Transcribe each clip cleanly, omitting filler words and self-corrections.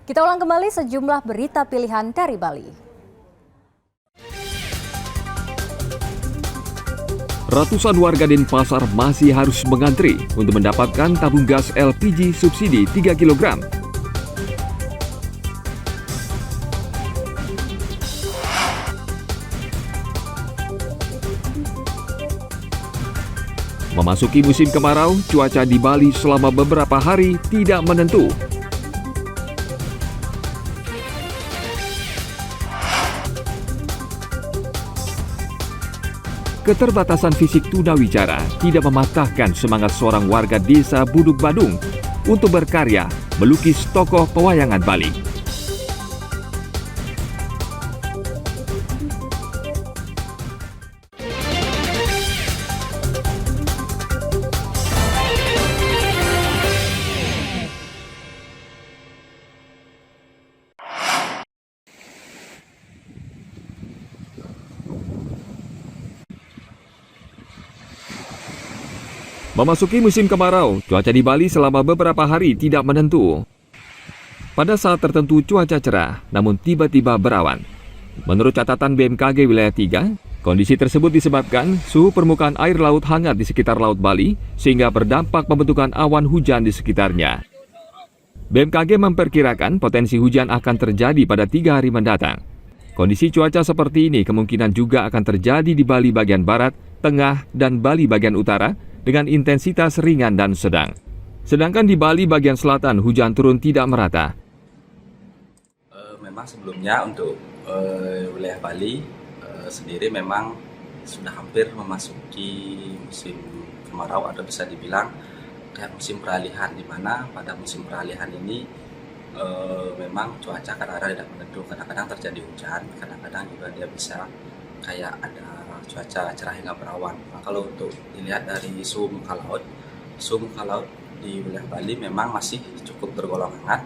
Kita ulang kembali sejumlah berita pilihan dari Bali. Ratusan warga Denpasar masih harus mengantri untuk mendapatkan tabung gas LPG subsidi 3 kg. Memasuki musim kemarau, cuaca di Bali selama beberapa hari tidak menentu. Keterbatasan fisik tunawicara tidak mematahkan semangat seorang warga desa Buduk Badung untuk berkarya melukis tokoh pewayangan Bali. Memasuki musim kemarau, cuaca di Bali selama beberapa hari tidak menentu. Pada saat tertentu cuaca cerah, namun tiba-tiba berawan. Menurut catatan BMKG Wilayah 3, kondisi tersebut disebabkan suhu permukaan air laut hangat di sekitar Laut Bali, sehingga berdampak pembentukan awan hujan di sekitarnya. BMKG memperkirakan potensi hujan akan terjadi pada 3 hari mendatang. Kondisi cuaca seperti ini kemungkinan juga akan terjadi di Bali bagian barat, tengah, dan Bali bagian utara, dengan intensitas ringan dan sedang. Sedangkan di Bali bagian selatan hujan turun tidak merata. Memang sebelumnya untuk wilayah Bali sendiri memang sudah hampir memasuki musim kemarau atau bisa dibilang kayak musim peralihan, di mana pada musim peralihan ini memang cuaca kadang-kadang tidak menentu, kadang-kadang terjadi hujan, kadang-kadang juga dia bisa kayak ada cuaca cerah hingga berawan. Nah, kalau untuk dilihat dari suhu muka laut di wilayah Bali memang masih cukup tergolong hangat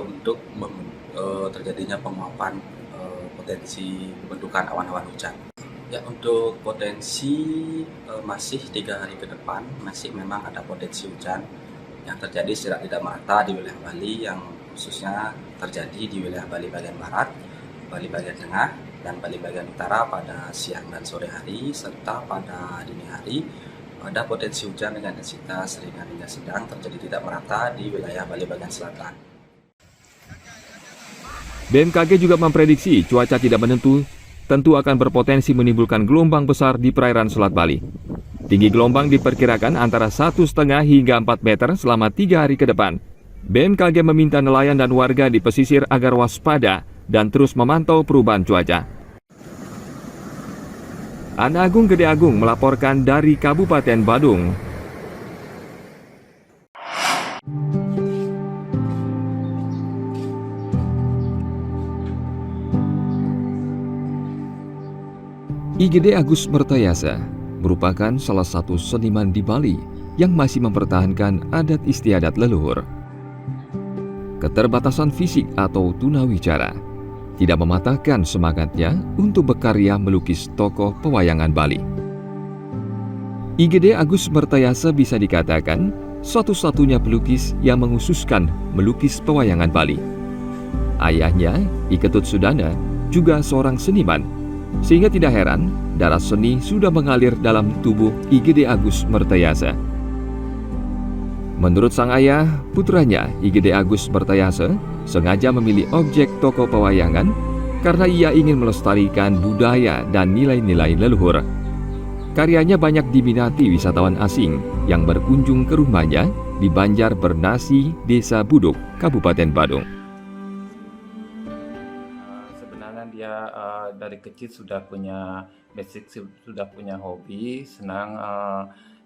untuk terjadinya penguapan potensi pembentukan awan-awan hujan. Ya, untuk potensi masih 3 hari ke depan masih memang ada potensi hujan yang terjadi secara tidak merata di wilayah Bali, yang khususnya terjadi di wilayah Bali bagian barat, Bali bagian tengah, dan Bali bagian utara pada siang dan sore hari, serta pada dini hari ada potensi hujan dengan intensitas ringan hingga sedang terjadi tidak merata di wilayah Bali bagian selatan. BMKG juga memprediksi cuaca tidak menentu tentu akan berpotensi menimbulkan gelombang besar di perairan Selat Bali. Tinggi gelombang diperkirakan antara 1,5 hingga 4 meter selama 3 hari ke depan. BMKG meminta nelayan dan warga di pesisir agar waspada dan terus memantau perubahan cuaca. Ana Agung Gede Agung melaporkan dari Kabupaten Badung. IGD Agus Mertayasa merupakan salah satu seniman di Bali yang masih mempertahankan adat istiadat leluhur. Keterbatasan fisik atau tunawicara tidak mematahkan semangatnya untuk berkarya melukis tokoh pewayangan Bali. IGD Agus Mertayasa bisa dikatakan satu-satunya pelukis yang menghususkan melukis pewayangan Bali. Ayahnya, I Ketut Sudana, juga seorang seniman, sehingga tidak heran darah seni sudah mengalir dalam tubuh IGD Agus Mertayasa. Menurut sang ayah, putranya IGD Agus Mertayasa sengaja memilih objek tokoh pewayangan karena ia ingin melestarikan budaya dan nilai-nilai leluhur. Karyanya banyak diminati wisatawan asing yang berkunjung ke rumahnya di Banjar Bernasi, Desa Buduk, Kabupaten Badung. Sebenarnya dia dari kecil sudah punya basic, sudah punya hobi, senang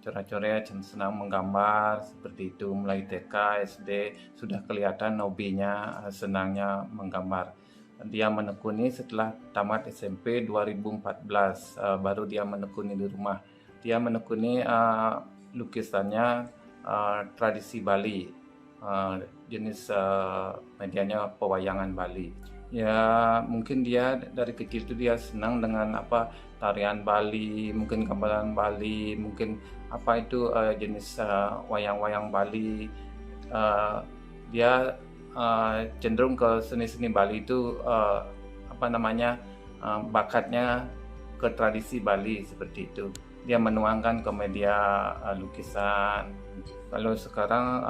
coret-coret, senang menggambar seperti itu. Mulai TK, SD sudah kelihatan hobinya, senangnya menggambar. Dia menekuni setelah tamat SMP 2014, baru dia menekuni di rumah. Dia menekuni lukisannya tradisi Bali, jenis medianya pewayangan Bali. Ya mungkin dia dari kecil itu dia senang dengan tarian Bali, mungkin gambaran Bali, mungkin jenis wayang-wayang Bali. Dia cenderung ke seni-seni Bali itu bakatnya ke tradisi Bali seperti itu. Dia menuangkan ke media lukisan. Kalau sekarang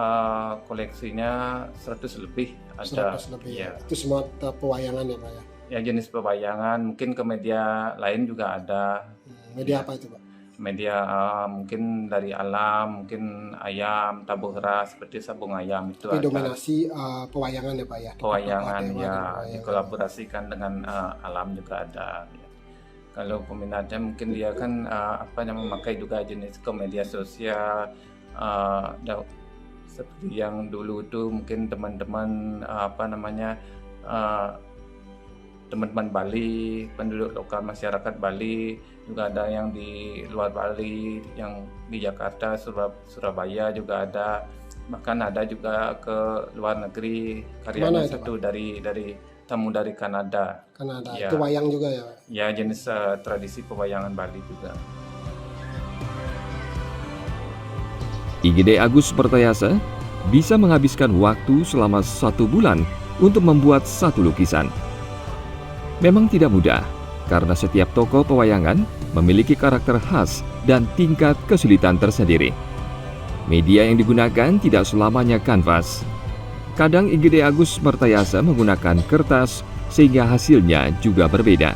koleksinya 100 lebih ada. 100 lebih Ya. Itu semua pewayangan ya Pak ya? Ya, jenis pewayangan, mungkin ke media lain juga ada. Media apa itu Pak? Media mungkin dari alam, mungkin ayam, tabuh beras seperti sabung ayam itu Tapi ada. dominasi pewayangan ya Pak ya? Pewayangan Dewa, ya, pewayangan. dikolaborasikan dengan alam juga ada. Ya. Kalau peminatnya mungkin dia kan memakai juga jenis ke media sosial, seperti yang dulu tuh mungkin teman-teman teman-teman Bali, penduduk lokal masyarakat Bali, juga ada yang di luar Bali, yang di Jakarta, Surabaya juga ada, bahkan ada juga ke luar negeri, karyanya Mana itu, satu dari tamu dari Kanada. Kanada. Ya. Itu wayang juga ya Pak? Ya, jenis tradisi pewayangan Bali juga. IGD Agus Pertayasa bisa menghabiskan waktu selama 1 bulan untuk membuat satu lukisan. Memang tidak mudah, karena setiap tokoh pewayangan memiliki karakter khas dan tingkat kesulitan tersendiri. Media yang digunakan tidak selamanya kanvas. Kadang IGD Agus Pertayasa menggunakan kertas sehingga hasilnya juga berbeda.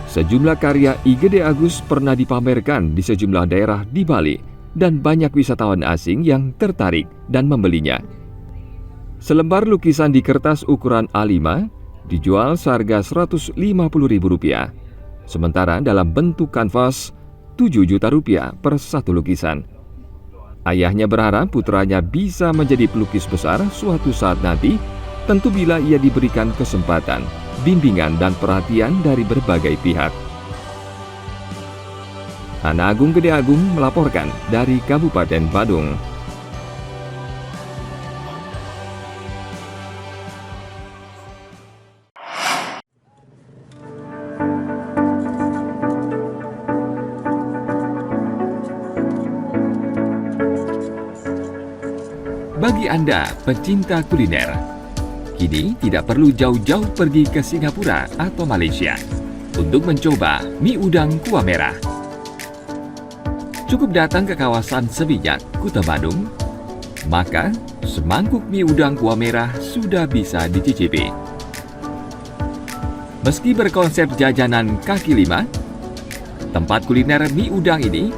Sejumlah karya IGD Agus pernah dipamerkan di sejumlah daerah di Bali dan banyak wisatawan asing yang tertarik dan membelinya. Selembar lukisan di kertas ukuran A5 dijual seharga Rp150.000, sementara dalam bentuk kanvas Rp7 juta per satu lukisan. Ayahnya berharap putranya bisa menjadi pelukis besar suatu saat nanti, tentu bila ia diberikan kesempatan, bimbingan dan perhatian dari berbagai pihak. Hana Agung Gede Agung melaporkan dari Kabupaten Badung. Bagi Anda pecinta kuliner, kini tidak perlu jauh-jauh pergi ke Singapura atau Malaysia untuk mencoba mie udang kuah merah. Cukup datang ke kawasan Seminyak, Kuta Badung, maka semangkuk mie udang kuah merah sudah bisa dicicipi. Meski berkonsep jajanan kaki lima, tempat kuliner mie udang ini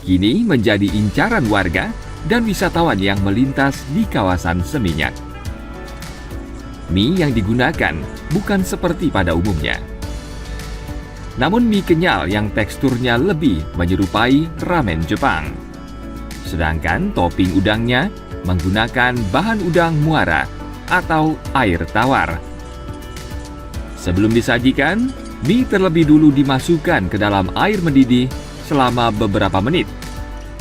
kini menjadi incaran warga dan wisatawan yang melintas di kawasan Seminyak. Mie yang digunakan bukan seperti pada umumnya, namun mie kenyal yang teksturnya lebih menyerupai ramen Jepang. Sedangkan topping udangnya menggunakan bahan udang muara atau air tawar. Sebelum disajikan, mie terlebih dulu dimasukkan ke dalam air mendidih selama beberapa menit.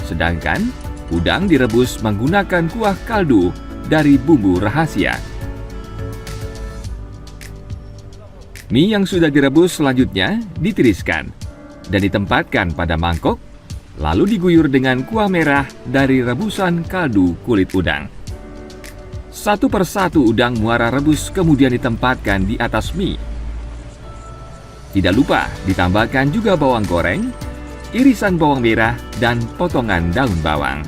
Sedangkan udang direbus menggunakan kuah kaldu dari bumbu rahasia. Mie yang sudah direbus selanjutnya ditiriskan dan ditempatkan pada mangkok, lalu diguyur dengan kuah merah dari rebusan kaldu kulit udang. Satu persatu udang muara rebus kemudian ditempatkan di atas mie. Tidak lupa ditambahkan juga bawang goreng, irisan bawang merah, dan potongan daun bawang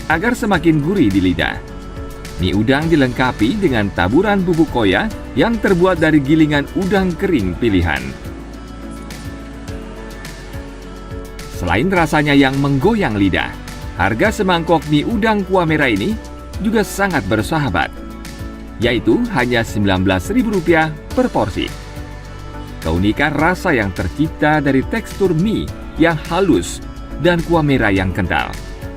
agar semakin gurih di lidah. Mie udang dilengkapi dengan taburan bubuk koya yang terbuat dari gilingan udang kering pilihan. Selain rasanya yang menggoyang lidah, harga semangkok mie udang kuah merah ini juga sangat bersahabat, yaitu hanya Rp19.000 per porsi. Keunikan rasa yang tercipta dari tekstur mie yang halus dan kuah merah yang kental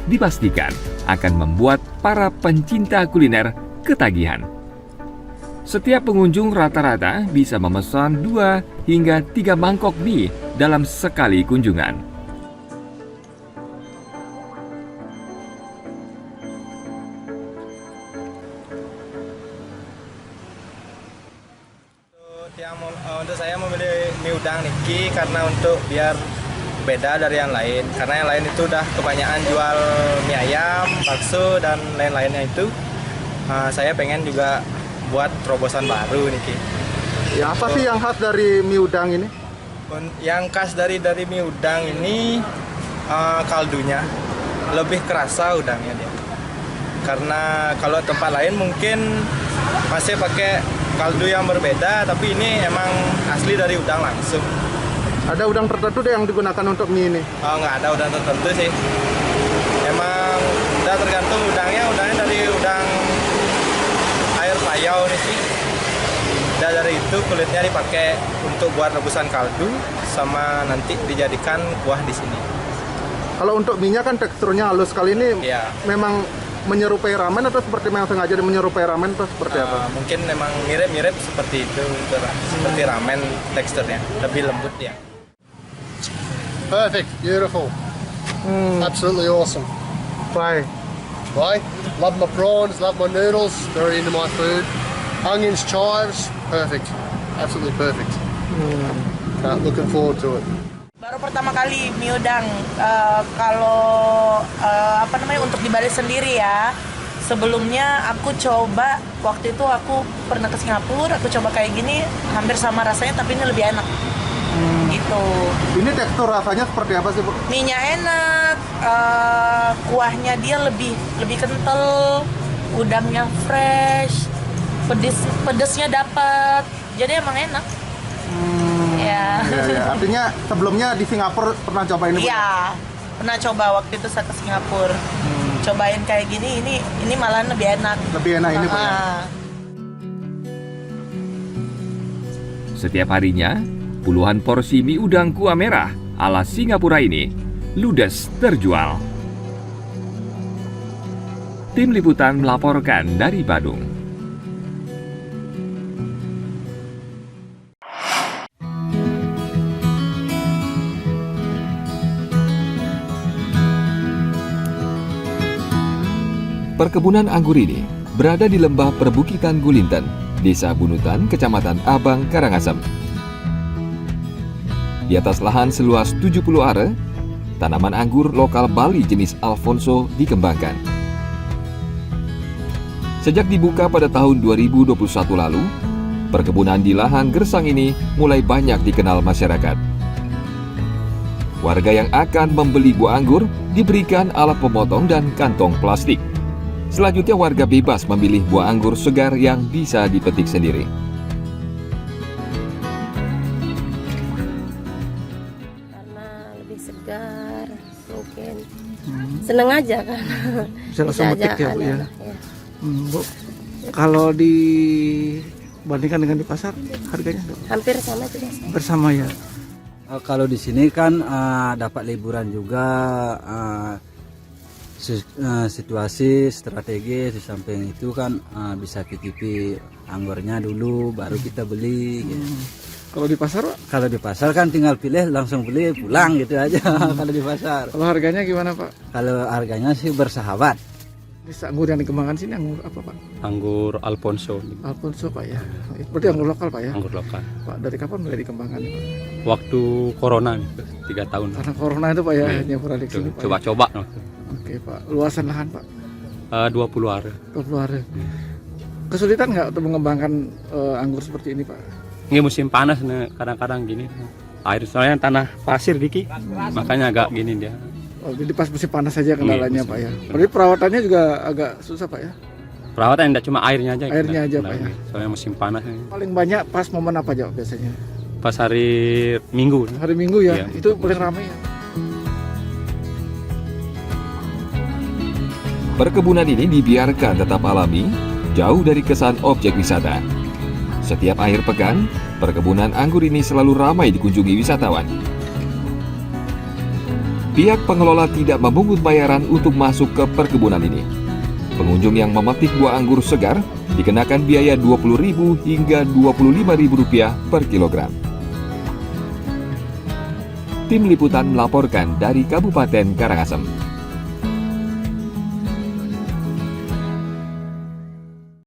dipastikan akan membuat para pencinta kuliner ketagihan. Setiap pengunjung rata-rata bisa memesan 2 hingga 3 mangkok mie dalam sekali kunjungan. Untuk saya memilih mie udang Niki karena untuk biar beda dari yang lain, karena yang lain itu udah kebanyakan jual mie ayam, bakso dan lain-lainnya itu. saya pengen juga buat terobosan baru nih Ki. Ya, apa sih yang khas dari mie udang ini? Yang khas dari mie udang ini kaldunya lebih kerasa udangnya dia. Karena kalau tempat lain mungkin masih pakai kaldu yang berbeda, tapi ini emang asli dari udang langsung. Ada udang tertentu deh yang digunakan untuk mie ini? Nggak ada udang tertentu sih. Emang udah tergantung udangnya dari udang air payau nih sih. Dan dari itu kulitnya dipakai untuk buat rebusan kaldu sama nanti dijadikan kuah di sini. Kalau untuk mie-nya kan teksturnya halus, kali ini Iya. memang menyerupai ramen atau seperti memang sengaja menyerupai ramen atau seperti apa? Mungkin memang mirip-mirip seperti itu, seperti ramen teksturnya, lebih lembut ya. Perfect, beautiful, absolutely awesome. Why? Why? Love my prawns, love my noodles, very into my food. Onions, chives, perfect, absolutely perfect. Looking forward to it. Baru pertama kali mie udang. Kalau untuk di Bali sendiri ya. Sebelumnya aku coba, waktu itu aku pernah ke Singapura, aku coba kayak gini, hampir sama rasanya tapi ini lebih enak. Gitu. Ini tekstur rasanya seperti apa sih, Bu? Mie-nya enak, kuahnya dia lebih kental, udangnya fresh, pedesnya dapat. Jadi emang enak. Ya. Ya. Artinya sebelumnya di Singapura pernah coba ini? Iya, pernah coba waktu itu saya ke Singapura. Cobain kayak gini, ini malah lebih enak. Lebih enak ini, Pak. Setiap harinya, puluhan porsi mie udang kuah merah ala Singapura ini ludes terjual. Tim Liputan melaporkan dari Badung. Perkebunan anggur ini berada di lembah perbukitan Gulinten, Desa Bunutan, Kecamatan Abang, Karangasem. Di atas lahan seluas 70 are, tanaman anggur lokal Bali jenis Alfonso dikembangkan. Sejak dibuka pada tahun 2021 lalu, perkebunan di lahan gersang ini mulai banyak dikenal masyarakat. Warga yang akan membeli buah anggur diberikan alat pemotong dan kantong plastik. Selanjutnya warga bebas memilih buah anggur segar yang bisa dipetik sendiri. Karena lebih segar, mungkin seneng aja kan. Bisa langsung petik ya, Bu, ya? Ya. Bu, kalau dibandingkan dengan di pasar, harganya Hampir sama juga. bersama ya? Kalau di sini kan dapat liburan juga, situasi strategis di samping itu kan bisa titipi anggurnya dulu baru kita beli gitu. Kalau di pasar, Pak? Kalau di pasar kan tinggal pilih langsung beli pulang gitu aja. Kalau di pasar, Kalau harganya gimana, Pak? kalau harganya sih bersahabat. Ini anggur yang dikembangkan sini anggur apa, Pak? Anggur Alfonso, Alfonso, Pak, ya. Berarti anggur lokal, Pak, ya? anggur lokal. Pak, dari kapan mulai dikembangkan, Pak? Waktu corona nih, 3 tahun. Karena corona itu, Pak, ya, Iya. hanya pernah di sini, Pak. Coba-coba. Oke, Pak. Luasan lahan, Pak? 20 hari. 20 hari. Kesulitan nggak untuk mengembangkan anggur seperti ini, Pak? Ini musim panas nih, kadang-kadang gini. Air soalnya tanah pasir dikit, makanya agak gini dia. Oh, jadi pas musim panas saja kendalanya, Iya, Pak, ya. Berarti perawatannya juga agak susah, Pak, ya? Perawatan tidak cuma airnya aja. Airnya aja, Pak, ya. Soalnya musim panas nih. Paling banyak pas momen apa aja biasanya? Pas hari Minggu. Hari Minggu ya, Iya. itu paling ramai ya. Perkebunan ini dibiarkan tetap alami, jauh dari kesan objek wisata. Setiap akhir pekan, perkebunan anggur ini selalu ramai dikunjungi wisatawan. Pihak pengelola tidak memungut bayaran untuk masuk ke perkebunan ini. Pengunjung yang memetik buah anggur segar dikenakan biaya Rp20.000 hingga Rp25.000 per kilogram. Tim Liputan melaporkan dari Kabupaten Karangasem.